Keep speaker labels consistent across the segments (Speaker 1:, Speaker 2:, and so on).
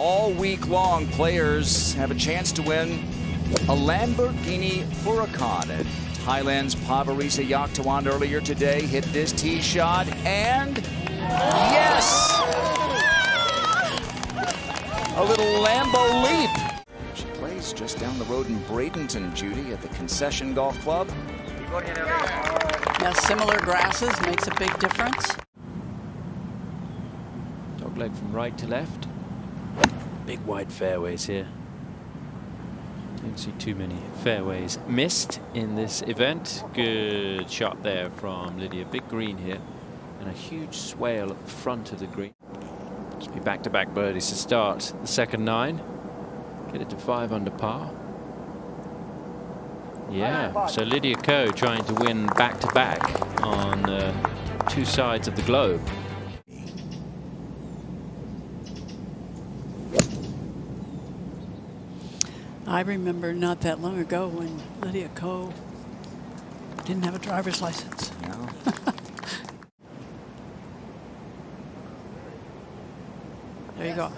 Speaker 1: All week long, players have a chance to win a Lamborghini Huracan. And Thailand's Pavarisa Yaktawan earlier today hit this tee shot, and yes! A little Lambo leap. She plays just down the road in Bradenton, Judy, at the Concession Golf Club.
Speaker 2: Yeah, similar grasses makes a big difference.
Speaker 3: Dogleg from right to left. Big wide fairways here. Don't see too many fairways missed in this event. Good shot there from Lydia. Big green here and a huge swale at the front of the green. Must be back-to-back birdies to start the second 9. Get it to 5 under par. Yeah, so Lydia Ko trying to win back-to-back on 2 sides of the globe.
Speaker 2: I remember not that long ago when Lydia Ko didn't have a driver's license.
Speaker 1: No.
Speaker 2: There you go.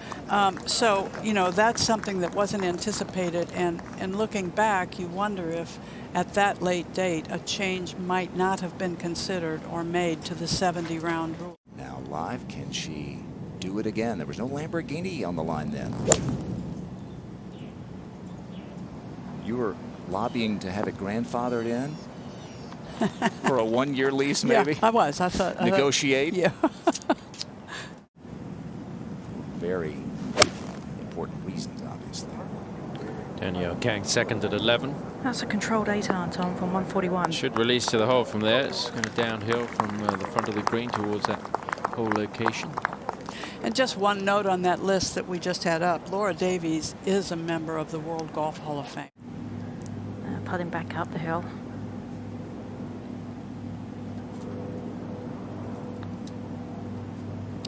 Speaker 2: So, you know, that's something that wasn't anticipated. And looking back, you wonder if at that late date, a change might not have been considered or made to the 70-round rule.
Speaker 1: Now live, can she do it again? There was no Lamborghini on the line then. You were lobbying to have it grandfathered in for a 1-year lease, maybe?
Speaker 2: Yeah, I was. I thought.
Speaker 1: Negotiate?
Speaker 2: Yeah.
Speaker 1: Very important reasons, obviously.
Speaker 3: Danielle Kang second at 11.
Speaker 4: That's a controlled 8-iron, Tom, from 141.
Speaker 3: Should release to the hole from there. It's kind of downhill from the front of the green towards that hole location.
Speaker 2: And just one note on that list that we just had up. Laura Davies is a member of the World Golf Hall of Fame.
Speaker 4: Putting back up the hill.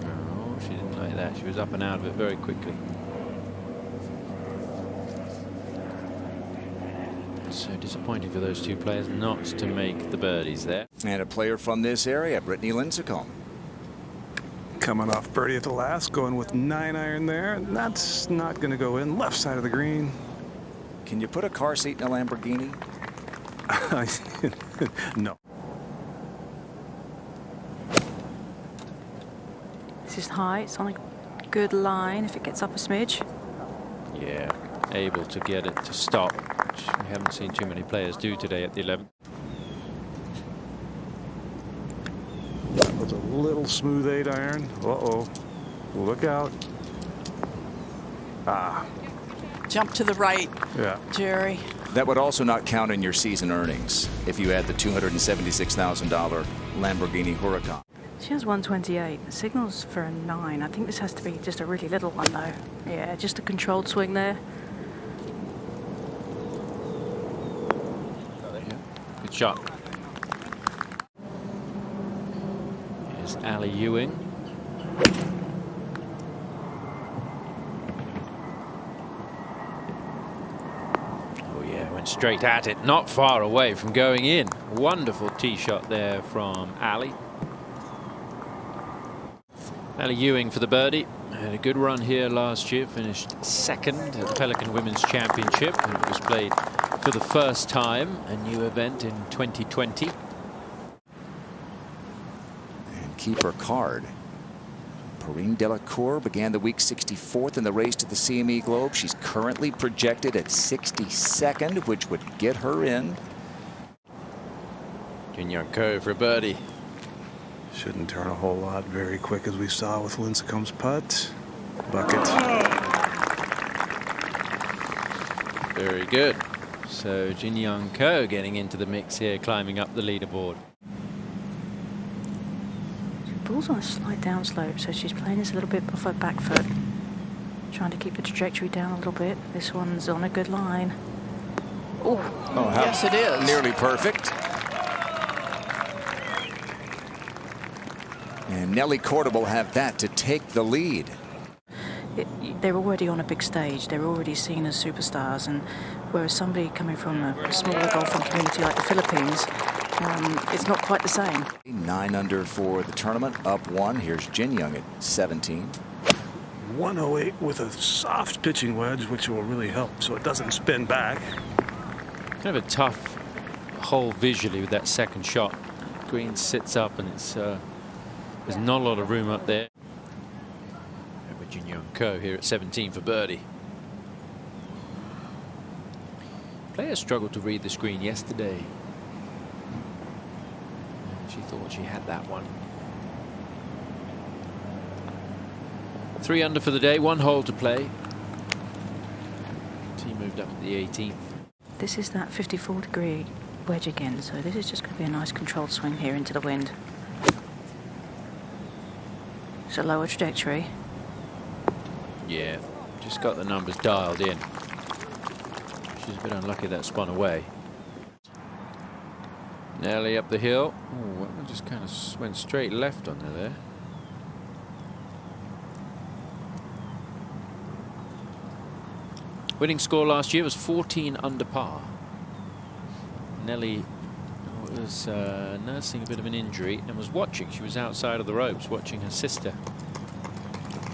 Speaker 3: Oh, she didn't like that. She was up and out of it very quickly. So disappointing for those 2 players not to make the birdies there.
Speaker 1: And a player from this area, Brittany Lincecum.
Speaker 5: Coming off birdie at the last, going with 9-iron there. That's not going to go in. Left side of the green.
Speaker 1: Can you put a car seat in a Lamborghini?
Speaker 5: No.
Speaker 4: This is high. It's on a good line if it gets up a smidge.
Speaker 3: Yeah, able to get it to stop, which we haven't seen too many players do today at the 11th.
Speaker 5: That was a little smooth 8-iron. Uh-oh. Look out. Ah.
Speaker 2: Jump to the right,
Speaker 5: Yeah.
Speaker 2: Jerry.
Speaker 1: That would also not count in your season earnings if you had the $276,000 Lamborghini Huracan.
Speaker 4: She has 128. The signal's for a 9. I think this has to be just a really little one, though. Yeah, just a controlled swing there.
Speaker 3: Good shot. Here's Ali Ewing. Straight at it, not far away from going in. Wonderful tee shot there from Ali. Ali Ewing for the birdie. Had a good run here last year, finished second at the Pelican Women's Championship. It was played for the first time, a new event in 2020.
Speaker 1: And keeper card. Perrine Delacour began the week 64th in the race to the CME Globe. She's currently projected at 62nd, which would get her in.
Speaker 3: Jin Young Ko for a birdie.
Speaker 5: Shouldn't turn a whole lot. Very quick, as we saw with Lincecum's putt. Bucket.
Speaker 3: Very good. So Jin Young Ko getting into the mix here, climbing up the leaderboard.
Speaker 4: Ball's on a slight downslope, so she's playing this a little bit off her back foot. Trying to keep the trajectory down a little bit. This one's on a good line.
Speaker 1: Oh,
Speaker 2: yes, it is.
Speaker 1: Nearly perfect. And Nelly Korda will have that to take the lead.
Speaker 4: They're already on a big stage. They're already seen as superstars, and whereas somebody coming from a smaller golfing community like the Philippines, it's not quite the same.
Speaker 1: 9 under for the tournament, up 1. Here's Jin Young at 17.
Speaker 5: 108 with a soft pitching wedge, which will really help so it doesn't spin back.
Speaker 3: Kind of a tough hole visually with that second shot. Green sits up and it's there's not a lot of room up there. Averaging young Ko here at 17 for birdie. Player struggled to read the screen yesterday. She thought she had that one. 3 under for the day, 1 hole to play. Team moved up to the 18th.
Speaker 4: This is that 54-degree wedge again, so this is just going to be a nice controlled swing here into the wind. It's a lower trajectory.
Speaker 3: Yeah, just got the numbers dialed in. She's a bit unlucky that spun away. Nelly up the hill. Oh, that one just kind of went straight left on her there. Winning score last year was 14 under par. Nelly was nursing a bit of an injury and was watching. She was outside of the ropes watching her sister.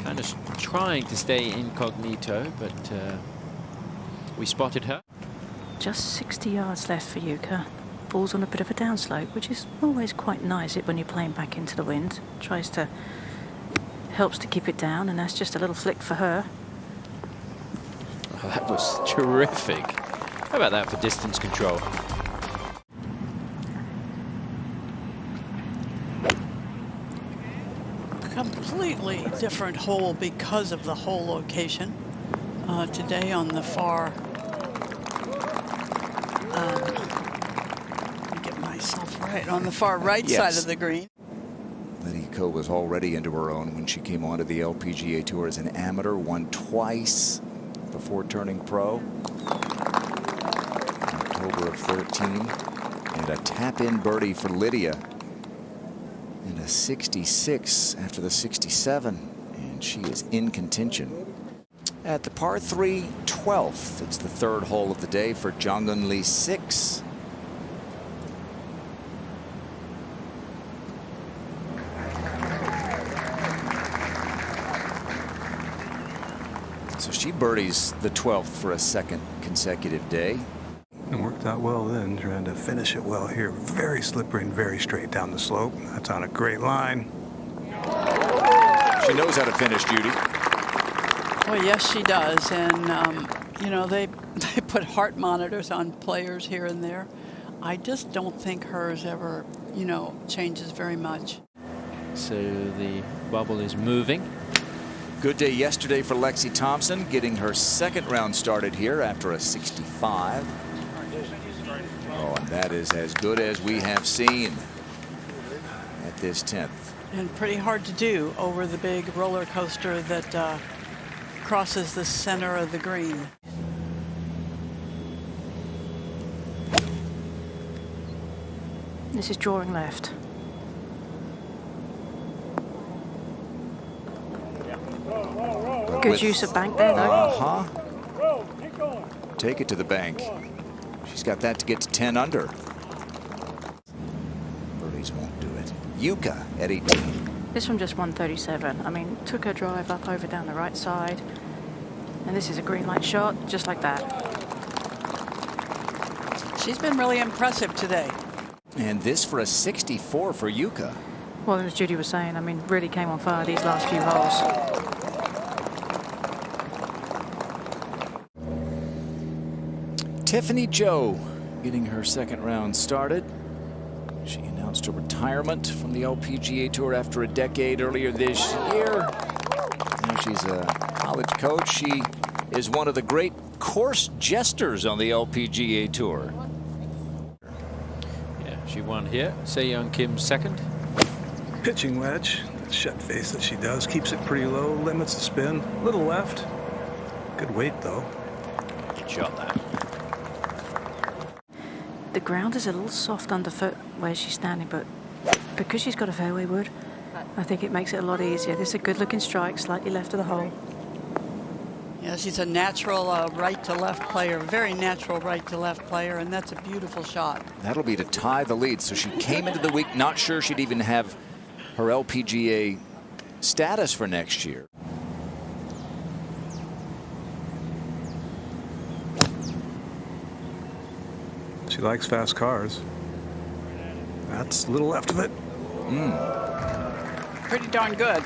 Speaker 3: Kind of trying to stay incognito, but we spotted her.
Speaker 4: Just 60 yards left for Yuka. Ball's on a bit of a downslope, which is always quite nice when you're playing back into the wind. Helps to keep it down, and that's just a little flick for her.
Speaker 3: Oh, that was terrific. How about that for distance control?
Speaker 2: Completely different hole because of the hole location. Today on the far, let me get myself right, on the far right side of the green.
Speaker 1: Lydia Ko was already into her own when she came onto the LPGA Tour as an amateur, won twice before turning pro. October of 13, and a tap-in birdie for Lydia. And a 66 after the 67, and she is in contention. At the par 3 12th, it's the 3rd hole of the day for Jong-un Lee 6. So she birdies the 12th for a 2nd consecutive day.
Speaker 5: It worked out well then, trying to finish it well here. Very slippery and very straight down the slope. That's on a great line.
Speaker 1: She knows how to finish, Judy.
Speaker 2: Well, yes, she does. And, you know, they put heart monitors on players here and there. I just don't think hers ever, you know, changes very much.
Speaker 3: So the bubble is moving.
Speaker 1: Good day yesterday for Lexi Thompson, getting her 2nd round started here after a 65. Oh, and that is as good as we have seen at this 10th.
Speaker 2: And pretty hard to do over the big roller coaster that crosses the center of the green.
Speaker 4: This is drawing left. Good use of bank there, though.
Speaker 1: Take it to the bank. She's got that to get to 10 under. Birdies won't do it. Yuka at 18.
Speaker 4: This one just 137. I mean, took her drive up over down the right side. And this is a green light shot, just like that.
Speaker 2: She's been really impressive today.
Speaker 1: And this for a 64 for Yuka.
Speaker 4: Well, as Judy was saying, I mean, really came on fire these last few holes.
Speaker 1: Tiffany Joe getting her 2nd round started. She announced her retirement from the LPGA Tour after a decade earlier this year. Now she's a college coach. She is one of the great course jesters on the LPGA Tour.
Speaker 3: Yeah, she won here. Se-Young Kim's 2nd.
Speaker 5: Pitching wedge, shut face that she does, keeps it pretty low, limits the spin, little left. Good weight though.
Speaker 3: Good shot that.
Speaker 4: The ground is a little soft underfoot where she's standing, but because she's got a fairway wood, I think it makes it a lot easier. This is a good-looking strike, slightly left of the hole.
Speaker 2: Yeah, she's a natural right-to-left player, very natural right-to-left player, and that's a beautiful shot.
Speaker 1: That'll be to tie the lead. So she came into the week not sure she'd even have her LPGA status for next year.
Speaker 5: She likes fast cars. That's a little left of it.
Speaker 2: Pretty darn good.